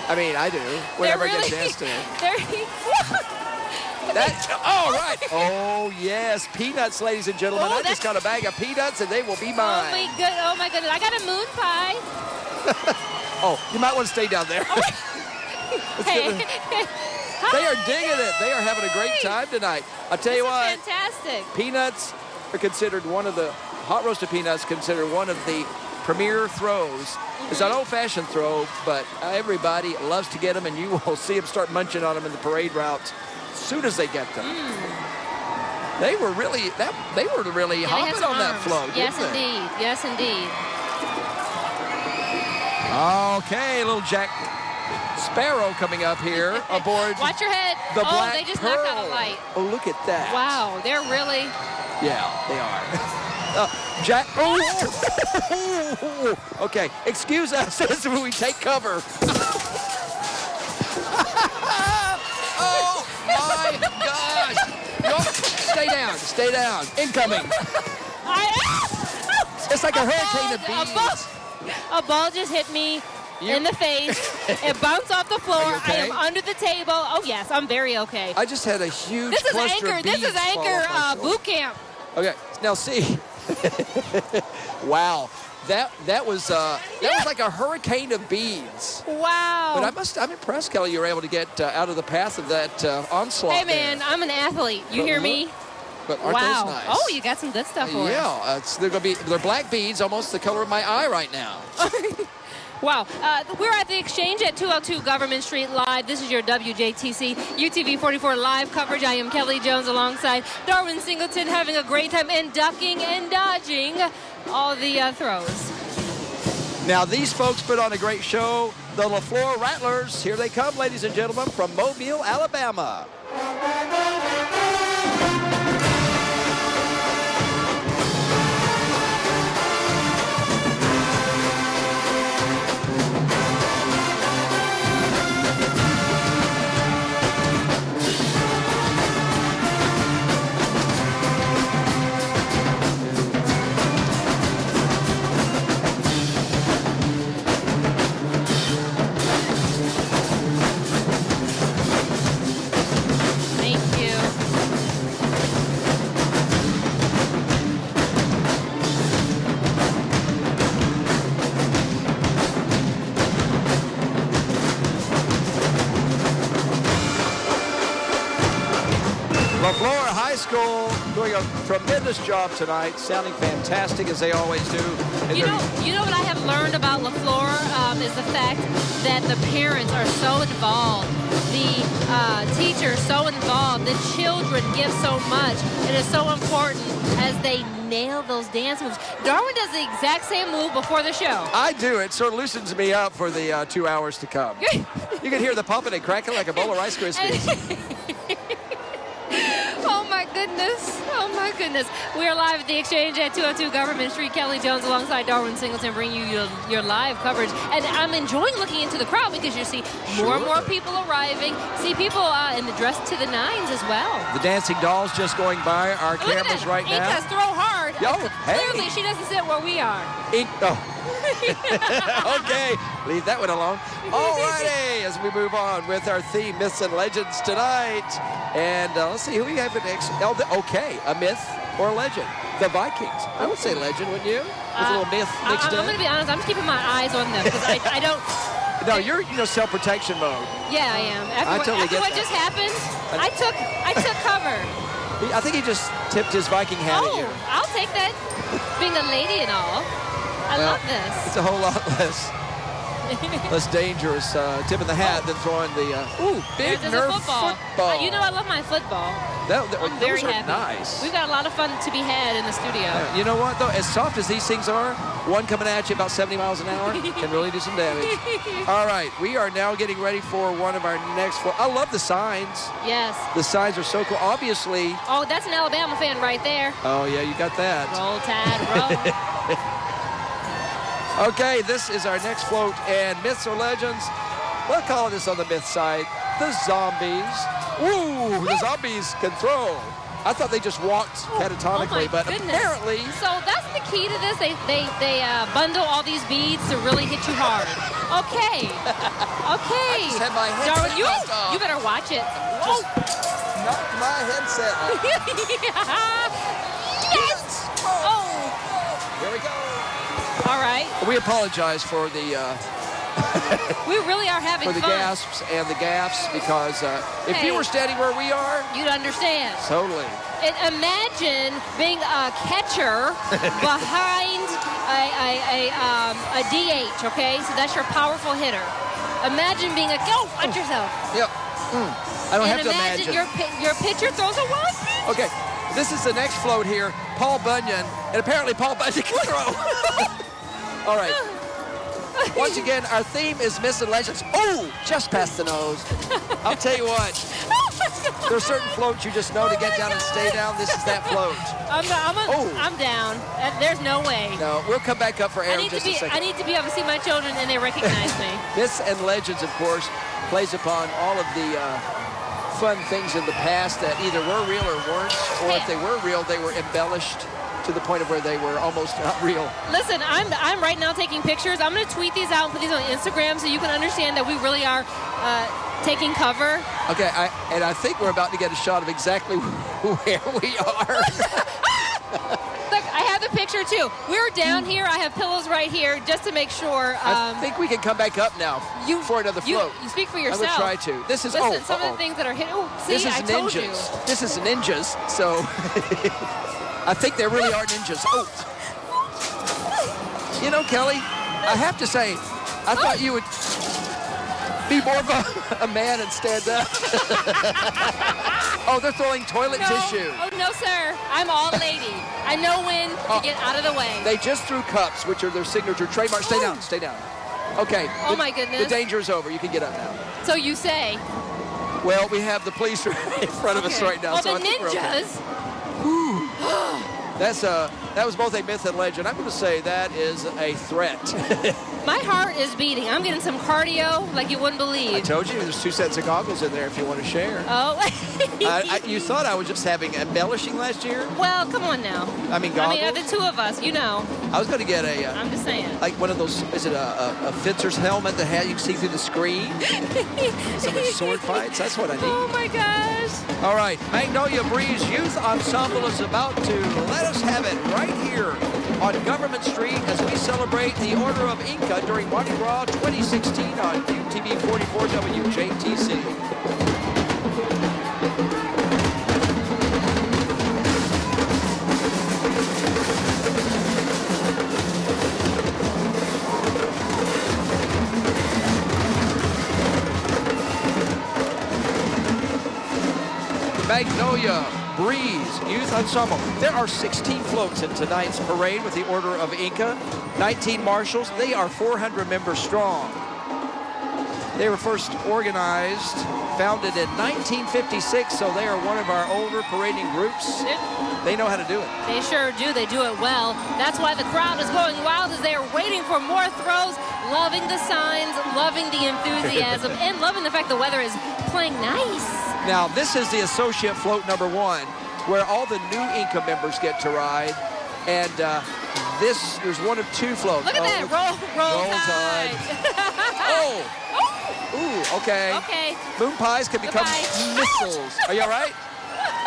I mean, I do. Whenever I get a chance to. Oh, right. Oh, yes. Peanuts, ladies and gentlemen. Oh, I just got a bag of peanuts, and they will be mine. Oh my goodness. I got a moon pie. Oh, you might want to stay down there. Hey. They are digging it. They are having a great time tonight. I'll tell you what. Fantastic. Peanuts are considered hot roasted peanuts considered one of the premier throws. It's an old-fashioned throw, but everybody loves to get them, and you will see them start munching on them in the parade routes as soon as they get them. They were really hopping on that flow, didn't Yes, they? indeed. Yes, indeed. Okay, little Jack Sparrow coming up here aboard. Watch your head. The Black they just Pearl. knocked out a light. Oh, look at that. Wow, they're really. Yeah, they are. Jack. Oh. Okay, excuse us as we take cover. Oh my gosh! No, stay down. Incoming. It's like a hurricane of bees. A ball just hit me in the face. It bounced off the floor. Are you okay? I am under the table. Oh yes, I'm very okay. I just had a huge This is cluster Anchor. of This bees is fall Anchor off my shoulder. boot camp. Okay, now see. Wow. that was like a hurricane of beads. Wow. But I'm impressed, Kelly, you were able to get out of the path of that onslaught. Hey, man, there. I'm an athlete. You hear me? But aren't Wow. those nice? Oh, you got some good stuff for us. Yeah, they're black beads, almost the color of my eye right now. Wow. We're at the Exchange at 202 Government Street Live. This is your WJTC UTV44 live coverage. I am Kelly Jones alongside Darwin Singleton, having a great time and ducking and dodging all the throws. Now, these folks put on a great show. The LaFleur Rattlers. Here they come, ladies and gentlemen, from Mobile, Alabama. LaFleur High School doing a tremendous job tonight, sounding fantastic as they always do. You know what I have learned about LaFleur is the fact that the parents are so involved, the teachers so involved, the children give so much. It is so important as they nail those dance moves. Darwin does the exact same move before the show. I do. It sort of loosens me up for the 2 hours to come. You can hear the pumping and cracking like a bowl of Rice Krispies. Oh my goodness. Oh my goodness. We are live at the Exchange at 202 Government Street. Kelly Jones alongside Darwin Singleton bringing you your live coverage. And I'm enjoying looking into the crowd because you see more and more people arriving. See people in the dress to the nines as well. The dancing dolls just going by our cameras right now. Inca's throw hard. Hey. Clearly she doesn't sit where we are. Okay, leave that one alone. All righty, as we move on with our theme, Myths and Legends tonight. And let's see who we have next. Okay, a myth or a legend. The Vikings. I would say legend, wouldn't you? With a little myth mixed in. I'm going to be honest. I'm just keeping my eyes on them because I don't... No, you're self-protection mode. Yeah, I am. After what just happened, I took cover. I think he just tipped his Viking hat at you. I'll take that. Being a lady and all. I love this. It's a whole lot less dangerous tipping the hat than throwing the big Nerf football. You know I love my football. I'm very happy. Nice. We've got a lot of fun to be had in the studio. You know what, though? As soft as these things are, one coming at you about 70 miles an hour can really do some damage. All right, we are now getting ready for one of our next. I love the signs. Yes. The signs are so cool. Obviously. Oh, that's an Alabama fan right there. Oh, yeah, you got that. Roll Tide, roll. Okay, this is our next float, and Myths or Legends. We'll call this on the myth side, the zombies. Ooh, the zombies can throw. I thought they just walked catatomically, but apparently. So that's the key to this. They bundle all these beads to really hit you hard. Okay. Okay. I just had my headset Darwin, knocked off. you better watch it. Just knocked my headset off. Yes. Oh. Here we go. All right. We apologize for the we really are having for the fun. gasps and the gaffs because if you were standing where we are, you'd understand. Totally. And imagine being a catcher behind a DH. Okay, so that's your powerful hitter. Imagine being watch yourself. Yep. I don't have to imagine. Your pitcher throws a wild pitch. Okay. This is the next float here, Paul Bunyan, and apparently Paul Bunyan can throw. All right. Once again, our theme is Myths and Legends. Oh, just past the nose. I'll tell you what. There's certain floats you just know to get down and stay down. This is that float. I'm down. There's no way. No, we'll come back up for air in just a second. I need to be able to see my children and they recognize me. Myths and Legends, of course, plays upon all of the fun things in the past that either were real or weren't, or if they were real, they were embellished to the point of where they were almost not real. Listen, I'm right now taking pictures. I'm going to tweet these out and put these on Instagram so you can understand that we really are taking cover. Okay, I think we're about to get a shot of exactly where we are. Look, I have the picture too. We're down here. I have pillows right here just to make sure. I think we can come back up now for another float. You speak for yourself. I'm going to try to. This is, Listen, some of the things that are hidden. Oh, see, this is I told you. ninjas. This is ninjas, so I think they really are ninjas. Oh. You know, Kelly, I have to say, I thought you would be more of a man and stand up. Oh, they're throwing toilet tissue. Oh, no, sir. I'm all lady. I know when to get out of the way. They just threw cups, which are their signature trademark. Stay down. Stay down. Okay. Oh, my goodness. The danger is over. You can get up now. So you say. Well, we have the police in front of us right now. Well, so the ninjas. That was both a myth and legend. I'm going to say that is a threat. My heart is beating. I'm getting some cardio like you wouldn't believe. I told you there's 2 sets of goggles in there if you want to share. Oh. You thought I was just embellishing last year? Well, come on now. I mean, goggles? I mean, the two of us, you know. I was going to get I'm just saying. like one of those, is it a fencer's helmet that you can see through the screen? Some sword fights? That's what I need. Oh, my gosh. All right, Magnolia Breeze Youth Ensemble is about to let us have it right here on Government Street as we celebrate the Order of Inca during Mardi Gras 2016 on UTV44 WJTC. Magnolia Breeze Youth Ensemble. There are 16 floats in tonight's parade with the Order of Inca. 19 marshals. They are 400 members strong. They were first organized, founded in 1956, so they are one of our older parading groups. They know how to do it. They sure do. They do it well. That's why the crowd is going wild as they are waiting for more throws, loving the signs, loving the enthusiasm, and loving the fact the weather is playing nice. Now, this is the associate float number 1, where all the new Inca members get to ride. And there's one of 2 floats. Look at that. Roll Tide. Oh. Ooh, okay. Okay. Moon pies can become missiles. Are you all right?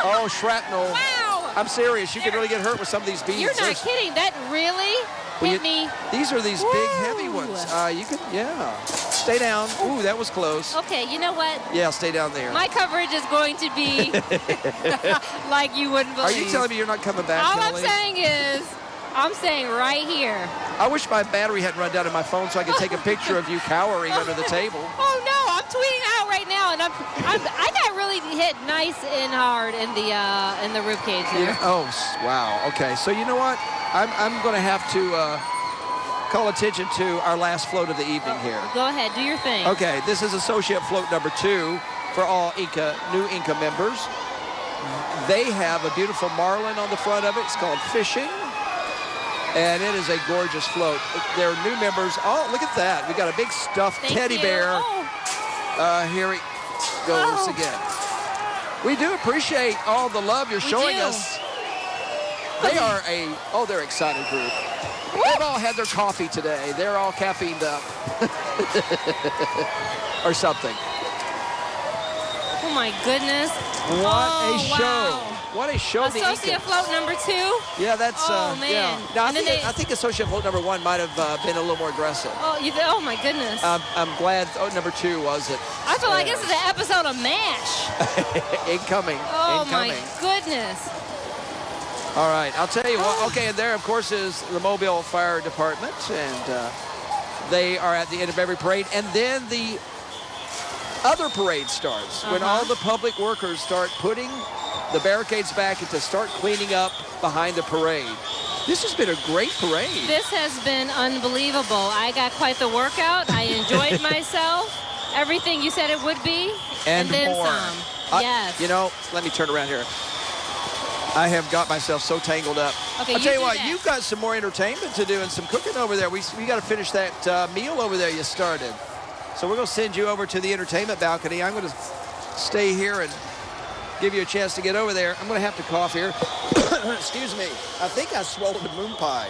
Oh, shrapnel. Wow. I'm serious. You can really get hurt with some of these beads. You're not kidding. That really hit me. These are these big, heavy ones. You can, yeah. Stay down. Ooh, that was close. Okay, you know what? Yeah, stay down there. My coverage is going to be like you wouldn't believe. Are you telling me you're not coming back, All Kelly? I'm saying is, I'm staying right here. I wish my battery hadn't run down in my phone so I could take a picture of you cowering under the table. Oh no, I'm tweeting out right now, and I got really hit nice and hard in the rib cage there. Yeah. Oh wow. Okay, so you know what? I'm going to have to call attention to our last float of the evening here. Go ahead, do your thing. Okay, this is associate float number 2 for all new Inca members. They have a beautiful marlin on the front of it. It's called Fishing. And it is a gorgeous float. They're new members. Oh, look at that. We got a big stuffed teddy bear. Oh. Here he goes again. We do appreciate all the love you're showing us. They are they're excited group. They've all had their coffee today. They're all caffeined up. Or something. Oh my goodness. What a show. Wow. What a show. Associate float number 2? Yeah, that's man. yeah. Now, I think associate float number 1 might have been a little more aggressive. Oh my goodness. I'm glad number 2 was it. I feel like this is an episode of MASH. Incoming. Oh Incoming. my goodness. All right, I'll tell you what. Okay, and there, of course, is the Mobile Fire Department, and they are at the end of every parade. And then the other parade starts when all the public workers start putting the barricades back and to start cleaning up behind the parade. This has been a great parade. This has been unbelievable. I got quite the workout. I enjoyed myself. Everything you said it would be, and then more. some. Yes. You know, let me turn around here. I have got myself so tangled up. Okay, I'll tell you what, that. you've got some more entertainment to do and some cooking over there. We got to finish that meal over there you started. So we're going to send you over to the entertainment balcony. I'm going to stay here and give you a chance to get over there. I'm going to have to cough here. Excuse me. I think I swallowed a moon pie.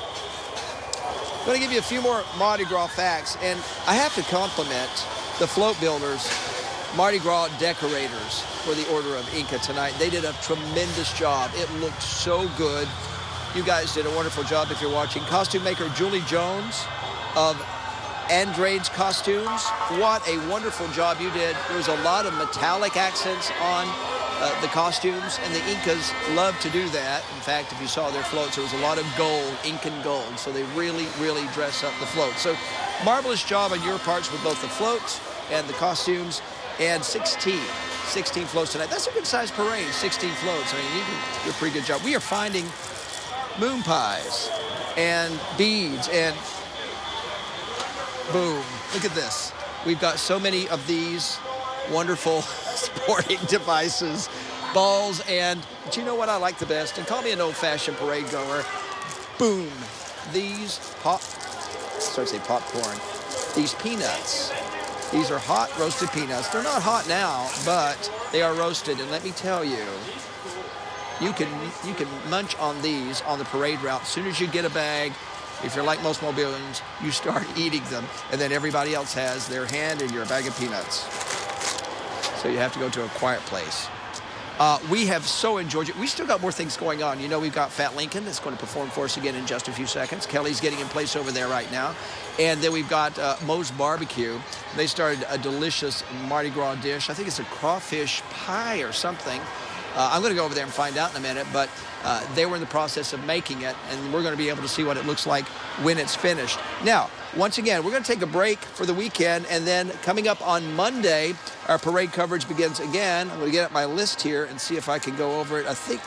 I'm going to give you a few more Mardi Gras facts. And I have to compliment the float builders, Mardi Gras decorators for the Order of Inca tonight. They did a tremendous job. It looked so good. You guys did a wonderful job if you're watching. Costume maker Julie Jones of Andrade's Costumes. What a wonderful job you did. There was a lot of metallic accents on the costumes, and the Incas love to do that. In fact, if you saw their floats, there was a lot of gold, Incan gold, so they really, really dress up the floats. So marvelous job on your parts with both the floats and the costumes, and 16 floats tonight. That's a good-sized parade, 16 floats. I mean, you did a pretty good job. We are finding moon pies and beads, and boom, look at this. We've got so many of these wonderful sporting devices, balls, but you know what I like the best? And call me an old-fashioned parade goer. Boom. These popcorn. These peanuts. These are hot roasted peanuts. They're not hot now, but they are roasted. And let me tell you, you can munch on these on the parade route. As soon as you get a bag, if you're like most Mobilians, you start eating them, and then everybody else has their hand in your bag of peanuts. So you have to go to a quiet place. We have so enjoyed it. We still got more things going on. You know, we've got Fat Lincoln that's going to perform for us again in just a few seconds. Kelly's getting in place over there right now. And then we've got Moe's Barbecue. They started a delicious Mardi Gras dish. I think it's a crawfish pie or something. I'm going to go over there and find out in a minute, but they were in the process of making it, and we're going to be able to see what it looks like when it's finished. Now, once again, we're going to take a break for the weekend, and then coming up on Monday, our parade coverage begins again. I'm going to get up my list here and see if I can go over it. I think,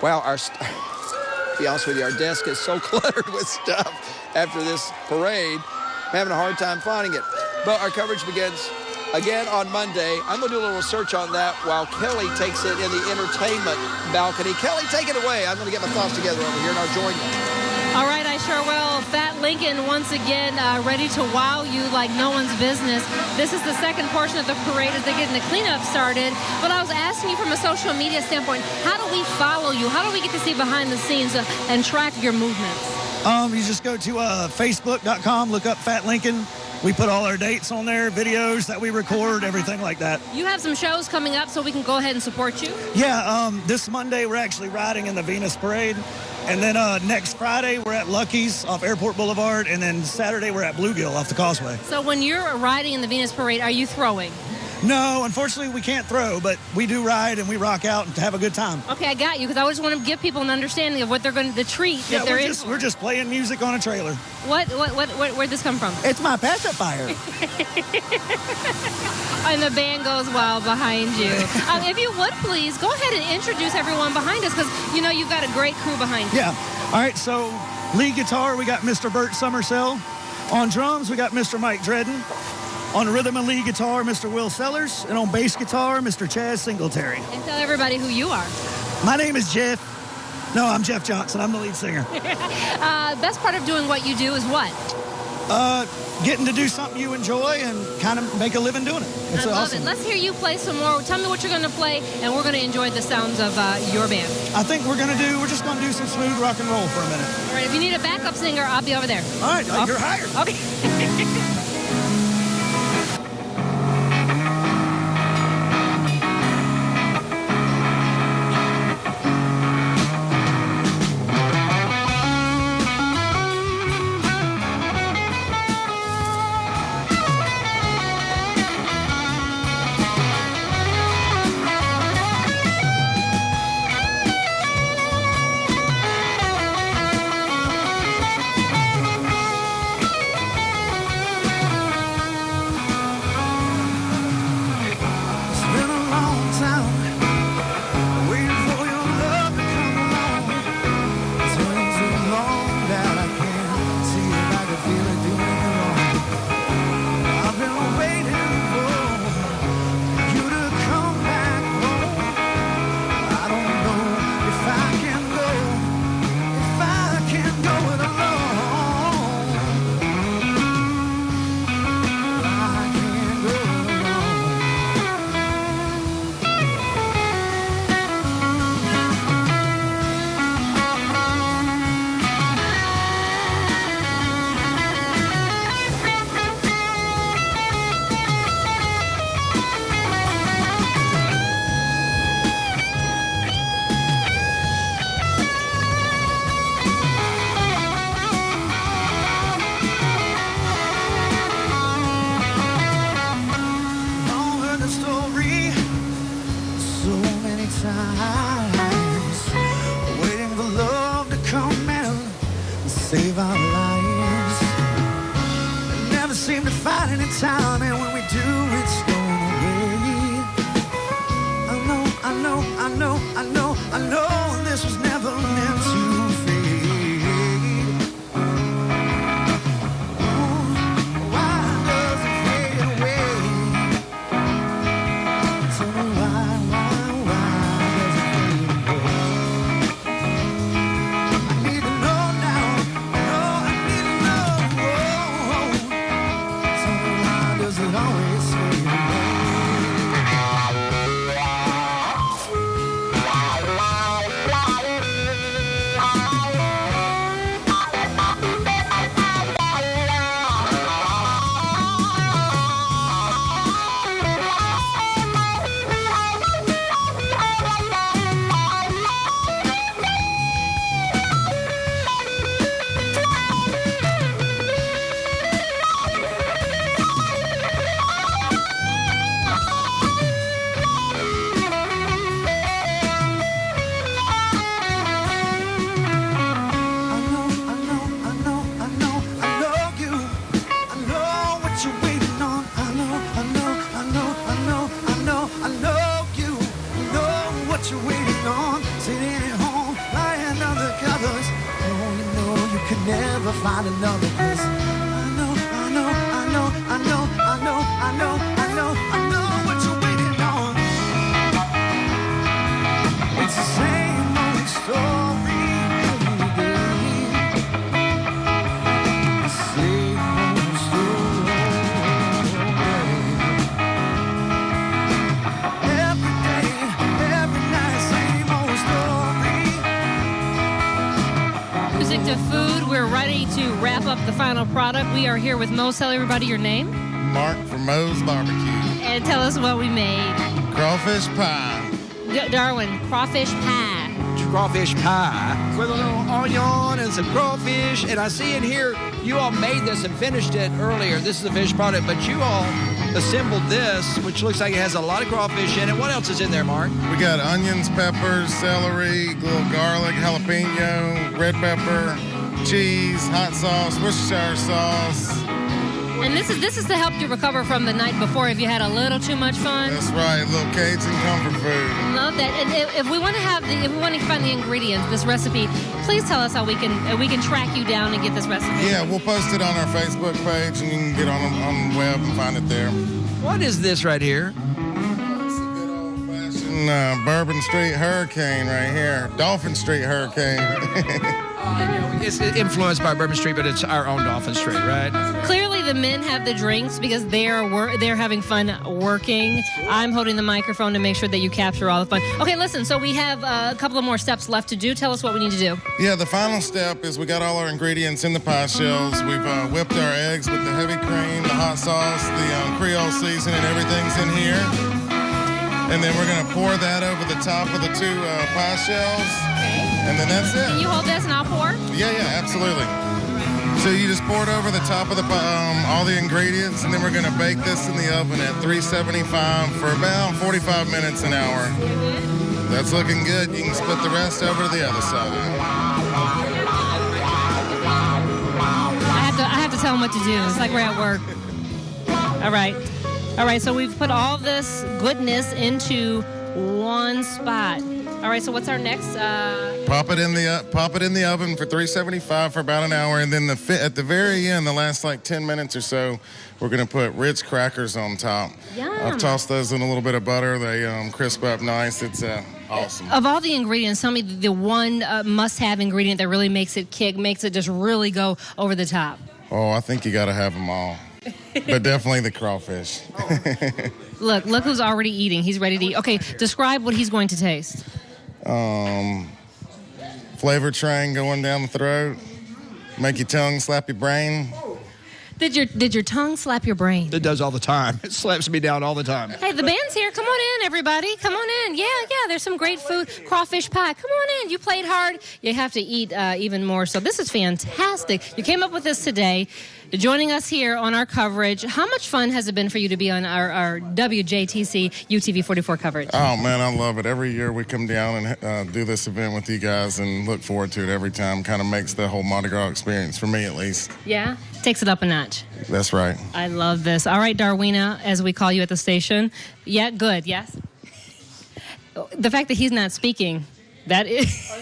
wow, to be honest with you, our desk is so cluttered with stuff after this parade. I'm having a hard time finding it. But our coverage begins again on Monday. I'm going to do a little research on that while Kelly takes it in the entertainment balcony. Kelly, take it away. I'm going to get my thoughts together over here, and I'll join you. All right, I sure will. Fat Lincoln once again ready to wow you like no one's business. This is the second portion of the parade as they're getting the cleanup started. But I was asking you from a social media standpoint, how do we follow you? How do we get to see behind the scenes and track your movements? You just go to facebook.com, look up Fat Lincoln. We put all our dates on there, videos that we record, everything like that. You have some shows coming up, so we can go ahead and support you? Yeah, this Monday we're actually riding in the Venus Parade. And then next Friday we're at Lucky's off Airport Boulevard. And then Saturday we're at Bluegill off the Causeway. So when you're riding in the Venus Parade, are you throwing? No, unfortunately we can't throw, but we do ride and we rock out and have a good time. Okay, I got you, because I just want to give people an understanding of what they're going to, the treat that they're in. We're just playing music on a trailer. Where'd this come from? It's my pacifier. And the band goes wild behind you. If you would, please, go ahead and introduce everyone behind us, because, you know, you've got a great crew behind you. Yeah. All right, so lead guitar, we got Mr. Bert Summersell. On drums, we got Mr. Mike Dredden. On rhythm and lead guitar, Mr. Will Sellers. And on bass guitar, Mr. Chaz Singletary. And tell everybody who you are. My name is Jeff. No, I'm Jeff Johnson. I'm the lead singer. Best part of doing what you do is what? Getting to do something you enjoy and kind of make a living doing it. It's I love awesome. it. Let's hear you play some more. Tell me what you're going to play, and we're going to enjoy the sounds of your band. I think we're just going to do some smooth rock and roll for a minute. All right, if you need a backup singer, I'll be over there. All right, you're hired. Okay. save our lives. Never seem to find any time, and when we do, it's going away. I know this was never meant to fade. Why does it fade away? Tell me why does it fade away? I need to know now. I need to know. Tell me why does it always fade away? Never find another place. I know what you're waiting on. It's the same old story every day. The same old story every day, every night, same old story. Music to food. We're ready to wrap up the final product. We are here with Mo. Tell everybody your name. Mark from Mo's Barbecue. And tell us what we made. Crawfish pie. Darwin, crawfish pie. Crawfish pie with a little onion and some crawfish. And I see in here you all made this and finished it earlier. This is a fish product, but you all assembled this, which looks like it has a lot of crawfish in it. What else is in there, Mark? We got onions, peppers, celery, a little garlic, jalapeno, red pepper, cheese, hot sauce, Worcestershire sauce. And this is to help you recover from the night before if you had a little too much fun. That's right, a little Cajun comfort food. Love that. And if we want to find the ingredients, this recipe, please tell us how we can track you down and get this recipe. Yeah, we'll post it on our Facebook page, and you can get on the web and find it there. What is this right here? It's a good old-fashioned Bourbon Street Hurricane right here. Dolphin Street Hurricane. It's influenced by Bourbon Street, but it's our own Dolphin Street, right? Clearly, the men have the drinks because they're having fun working. I'm holding the microphone to make sure that you capture all the fun. Okay, listen. So we have a couple of more steps left to do. Tell us what we need to do. Yeah, the final step is we got all our ingredients in the pie shells. We've whipped our eggs with the heavy cream, the hot sauce, the Creole seasoning, everything's in here. And then we're going to pour that over the top of the two pie shells. And then that's it. Can you hold this and I'll pour? Yeah, absolutely. So you just pour it over the top of the all the ingredients, and then we're going to bake this in the oven at 375 for about 45 minutes an hour. That's looking good. You can split the rest over to the other side. I have to tell them what to do. It's like we're at work. All right, so we've put all this goodness into one spot. All right, so what's our next? Pop it in the oven for 375 for about an hour, and then at the very end, the last like 10 minutes or so, we're going to put Ritz crackers on top. Yum. I've tossed those in a little bit of butter. They crisp up nice. It's awesome. Of all the ingredients, tell me the one must-have ingredient that really makes it kick, makes it just really go over the top. Oh, I think you got to have them all. But definitely the crawfish. Look who's already eating. He's ready to eat. Okay, describe what he's going to taste. Flavor train going down the throat. Make your tongue slap your brain. Did your tongue slap your brain? It does all the time. It slaps me down all the time. Hey, the band's here. Come on in, everybody. Come on in. Yeah. There's some great food. Crawfish pie. Come on in. You played hard. You have to eat even more. So this is fantastic. You came up with this today. Joining us here on our coverage, how much fun has it been for you to be on our WJTC UTV44 coverage? Oh, man, I love it. Every year we come down and do this event with you guys and look forward to it every time. Kind of makes the whole Mardi Gras experience, for me at least. Yeah? Takes it up a notch. That's right. I love this. All right, Darwina, as we call you at the station. Yeah, good. Yes? The fact that he's not speaking, that is...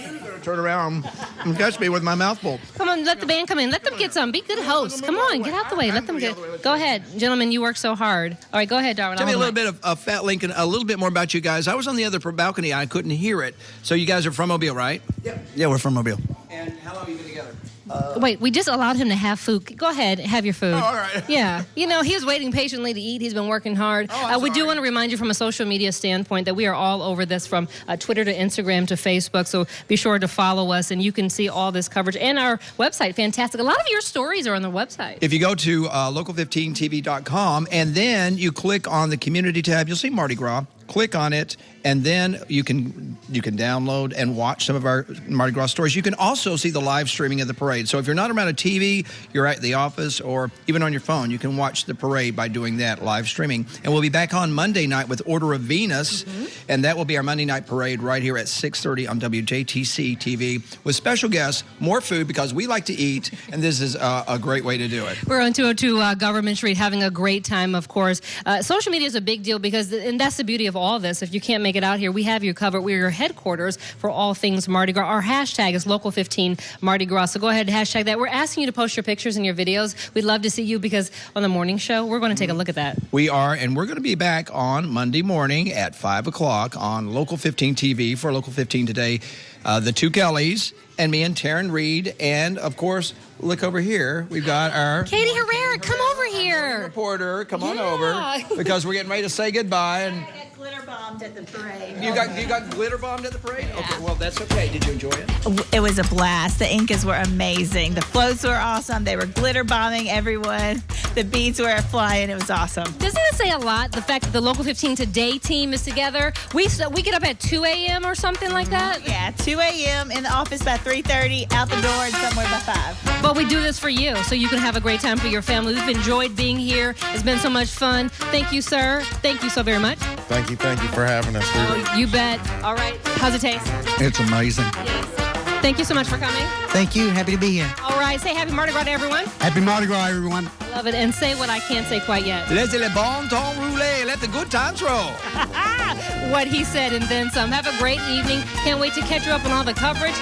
Turn around and catch me with my mouth full. Come on, let the band come in. Let them get some. Be good hosts. Come on, get out the way. Let them get... Go ahead. Gentlemen, you work so hard. All right, go ahead, Darwin. Tell me a little bit of Fat Lincoln, a little bit more about you guys. I was on the other balcony. I couldn't hear it. So you guys are from Mobile, right? Yep. Yeah, we're from Mobile. And how long have you been together? Wait, we just allowed him to have food. Go ahead, have your food. Oh, all right. Yeah. You know, he was waiting patiently to eat. He's been working hard. We do want to remind you from a social media standpoint that we are all over this, from Twitter to Instagram to Facebook. So be sure to follow us, and you can see all this coverage. And our website, fantastic. A lot of your stories are on the website. If you go to local15tv.com and then you click on the community tab, you'll see Mardi Gras. Click on it, and then you can download and watch some of our Mardi Gras stories. You can also see the live streaming of the parade. So if you're not around a TV, you're at the office, or even on your phone, you can watch the parade by doing that live streaming. And we'll be back on Monday night with Order of Venus, and that will be our Monday night parade right here at 6:30 on WJTC TV with special guests, more food because we like to eat, and this is a great way to do it. We're on 202 Government Street having a great time, of course. Social media is a big deal because, and that's the beauty of all this. If you can't make it out here, we have you covered. We're your headquarters for all things Mardi Gras. Our hashtag is Local15 Mardi Gras. So go ahead and hashtag that. We're asking you to post your pictures and your videos. We'd love to see you because on the morning show, we're going to take a look at that. We are, and we're going to be back on Monday morning at 5 o'clock on Local 15 TV for Local 15 Today. The two Kellys and me and Taryn Reed, and of course, look over here. We've got our Katie Herrera, come over here. Reporter, come on over because we're getting ready to say goodbye. And glitter bombed at the parade. you got glitter bombed at the parade? Yeah. Okay, well that's okay. Did you enjoy it? It was a blast. The Incas were amazing. The floats were awesome. They were glitter bombing everyone. The beads were flying. It was awesome. Doesn't it say a lot, the fact that the Local 15 Today team is together? We get up at 2 a.m. or something like that? Yeah, 2 a.m. in the office by 3:30, out the door and somewhere by 5. But we do this for you, so you can have a great time for your family. We've enjoyed being here. It's been so much fun. Thank you, sir. Thank you so very much. Thank you for having us. Oh, you bet. All right. How's it taste? It's amazing. Yes. Thank you so much for coming. Thank you. Happy to be here. All right. Say happy Mardi Gras to everyone. Happy Mardi Gras, everyone. I love it. And say what I can't say quite yet. Laissez le bon temps rouler. Let the good times roll. What he said and then some. Have a great evening. Can't wait to catch you up on all the coverage.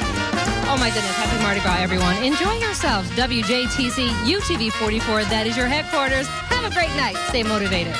Oh, my goodness. Happy Mardi Gras, everyone. Enjoy yourselves. WJTC UTV44. That is your headquarters. Have a great night. Stay motivated.